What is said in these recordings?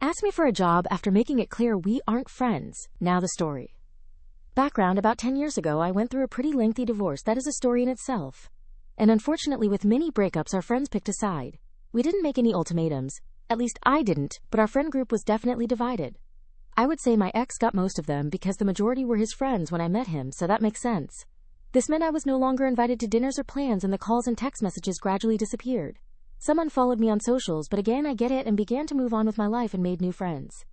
Asked me for a job after making it clear we aren't friends. Now the story. Background: about 10 years ago, I went through a pretty lengthy divorce that is a story in itself. And unfortunately, with many breakups, our friends picked a side. We didn't make any ultimatums. At least I didn't, but our friend group was definitely divided. I would say my ex got most of them because the majority were his friends when I met him, so that makes sense. This meant I was no longer invited to dinners or plans, and the calls and text messages gradually disappeared. Some unfollowed me on socials, but again I get it and began to move on with my life and made new friends.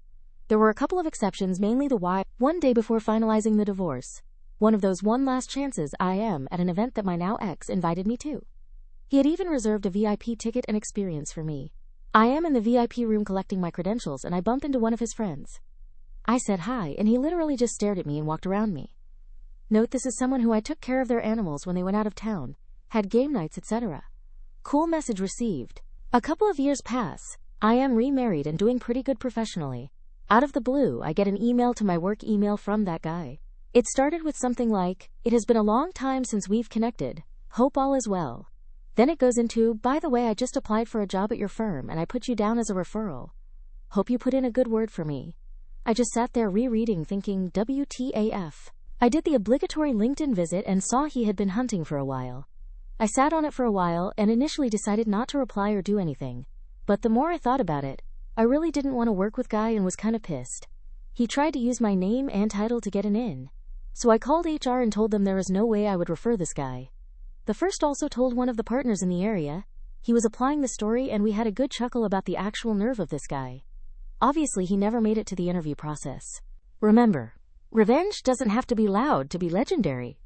There were a couple of exceptions, mainly the why. One day before finalizing the divorce, one of those one last chances, I am at an event that my now ex invited me to. He had even reserved a VIP ticket and experience for me. I am in the VIP room collecting my credentials, and I bump into one of his friends. I said hi, and he literally just stared at me and walked around me. Note, this is someone who I took care of their animals when they went out of town, had game nights, etc. Cool message received. A couple of years pass. I am remarried and doing pretty good professionally. Out of the blue, I get an email to my work email from that guy. It started with something like, "It has been a long time since we've connected. Hope all is well." Then it goes into, "By the way, I just applied for a job at your firm and I put you down as a referral. Hope you put in a good word for me." I just sat there rereading, thinking, WTAF. I did the obligatory LinkedIn visit and saw he had been hunting for a while. I sat on it for a while and initially decided not to reply or do anything. But the more I thought about it, I really didn't want to work with guy and was kind of pissed. He tried to use my name and title to get an in. So I called HR and told them there is no way I would refer this guy. The first also told one of the partners in the area. He was applying the story and we had a good chuckle about the actual nerve of this guy. Obviously he never made it to the interview process. Remember, revenge doesn't have to be loud to be legendary.